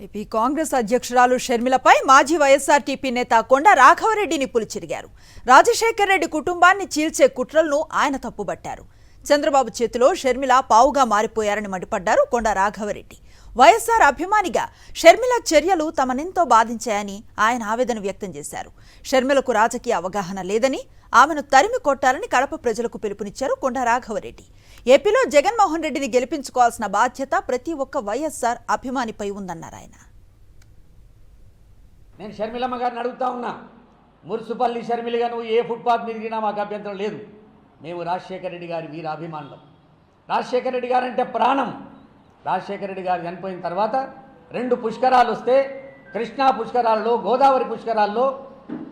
AP Congress అధ్యక్షురాలు షర్మిలపై మాజీ YSRTP నేత కొండ రాఘవరెడ్డిని పులిచిరిగారు. రాజశేఖర్ రెడ్డి కుటుంబాన్ని చీల్చే కుట్రలను ఆయన తప్పుబట్టారు. చంద్రబాబు చేతిలో షర్మిల పావుగా మారిపోయారని మండిపడ్డారు కొండ రాఘవరెడ్డి. వైఎస్ఆర్ అభిమానిగా షర్మిల చర్యలు తమనెంతో బాధించాయని ఆయన ఆవేదన వ్యక్తం చేశారు. షర్మిలకు రాజకీయ అవగాహన లేదని, ఆమెను తరిమి కొట్టాలని కడప ప్రజలకు పిలుపునిచ్చారు కొండ రాఘవరెడ్డి. ఏపీలో జగన్మోహన్ రెడ్డిని గెలిపించుకోవాల్సిన బాధ్యత ప్రతి ఒక్క వైఎస్ఆర్ అభిమానిపై ఉందన్నారు ఆయన. నేను షర్మిలమ్మ గారిని అడుగుతా ఉన్నా, మురుసుపల్లి షర్మిలిగా నువ్వు ఏ ఫుట్పాత్ మీద దిగినా మాకు అభ్యంతరం లేదు. మేము రాజశేఖర రెడ్డి గారి వీర అభిమానులం. రాజశేఖర రెడ్డి గారు అంటే ప్రాణం. రాజశేఖర రెడ్డి గారు చనిపోయిన తర్వాత 2 పుష్కరాలు వస్తే కృష్ణా పుష్కరాల్లో, గోదావరి పుష్కరాల్లో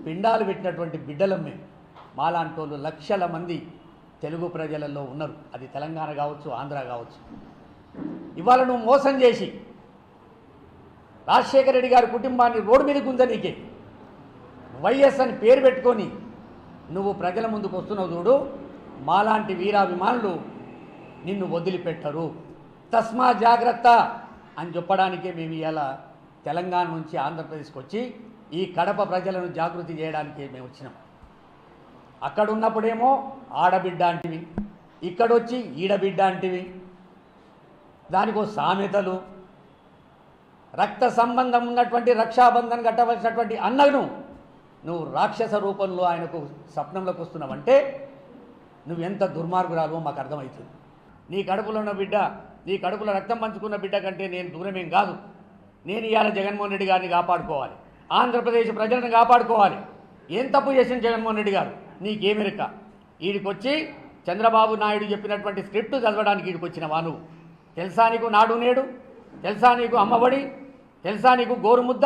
పిండాలు పెట్టినటువంటి బిడ్డలం మేము. మాలాంటోళ్ళు లక్షల మంది తెలుగు ప్రజలలో ఉన్నారు. అది తెలంగాణ కావచ్చు, ఆంధ్ర కావచ్చు. ఇవాళ నువ్వు మోసం చేసి రాజశేఖర రెడ్డి గారి కుటుంబాన్ని రోడ్డు మీద గుంజనీకే వైఎస్ అని పేరు పెట్టుకొని నువ్వు ప్రజల ముందుకు వస్తున్నావు చూడు. మాలాంటి వీరాభిమానులు నిన్ను వదిలిపెట్టరు. తస్మా జాగ్రత్త అని చెప్పడానికే మేము ఇలా తెలంగాణ నుంచి ఆంధ్రప్రదేశ్కి వచ్చి ఈ కడప ప్రజలను జాగృతి చేయడానికే మేము వచ్చినాం. అక్కడ ఉన్నప్పుడేమో ఆడబిడ్డ అంటివి, ఇక్కడొచ్చి ఈడబిడ్డ అంటివి. దానికో సామెతలు, రక్త సంబంధం ఉన్నటువంటి రక్షాబంధన్ కట్టవలసినటువంటి అన్నను నువ్వు రాక్షస రూపంలో ఆయనకు స్వప్నంలోకి వస్తున్నావంటే నువ్వెంత దుర్మార్గురాలో మాకు అర్థమవుతుంది. నీ కడుపులో ఉన్న బిడ్డ, నీ కడుపులో రక్తం పంచుకున్న బిడ్డ కంటే నేను దూరమేం కాదు. నేను ఇవాళ జగన్మోహన్ రెడ్డి గారిని కాపాడుకోవాలి, ఆంధ్రప్రదేశ్ ప్రజలను కాపాడుకోవాలి. ఏం తప్పు చేసిన జగన్మోహన్ రెడ్డి గారు? నీకేమెరక? ఈడికొచ్చి చంద్రబాబు నాయుడు చెప్పినటువంటి స్క్రిప్ట్ చదవడానికి ఈడికొచ్చినవా నువ్వు? తెలుసా నీకు నాడు నేడు? తెలుసా నీకు అమ్మఒడి? తెలుసా నీకు గోరుముద్ద?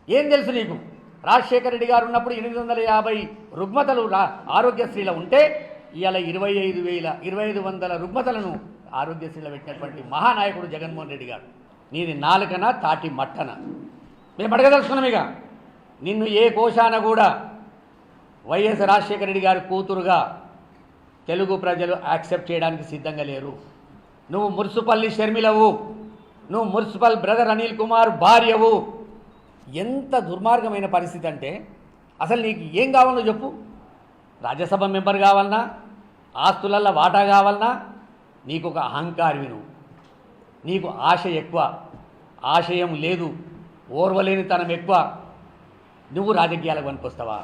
ఏం తెలుసు నీకు? రాజశేఖర రెడ్డి గారు ఉన్నప్పుడు 850 రుగ్మతలు ఆరోగ్యశ్రీలో ఉంటే ఇవాళ 2500 రుగ్మతలను ఆరోగ్యశ్రీలో పెట్టినటువంటి మహానాయకుడు జగన్మోహన్ రెడ్డి గారు. నీది నాలుకన తాటి మట్టన? మేము అడగదలుచుకున్నాం. ఇక నిన్ను ఏ కోశాన కూడా వైఎస్ రాజశేఖర రెడ్డి గారి కూతురుగా తెలుగు ప్రజలు యాక్సెప్ట్ చేయడానికి సిద్ధంగా లేరు. నువ్వు మురుసుపల్లి షర్మిలవు, నువ్వు మున్సిపల్ బ్రదర్ అనిల్ కుమార్ భార్యవు. ఎంత దుర్మార్గమైన పరిస్థితి అంటే అసలు నీకు ఏం కావాలో చెప్పు? రాజ్యసభ మెంబర్ కావాలన్నా, ఆస్తులల్లో వాటా కావాలన్నా? నీకు ఒక అహంకారివి నువ్వు. నీకు ఆశ ఎక్కువ, ఆశయం లేదు, ఓర్వలేనితనం ఎక్కువ. నువ్వు రాజకీయాలకు పనికొస్తావా?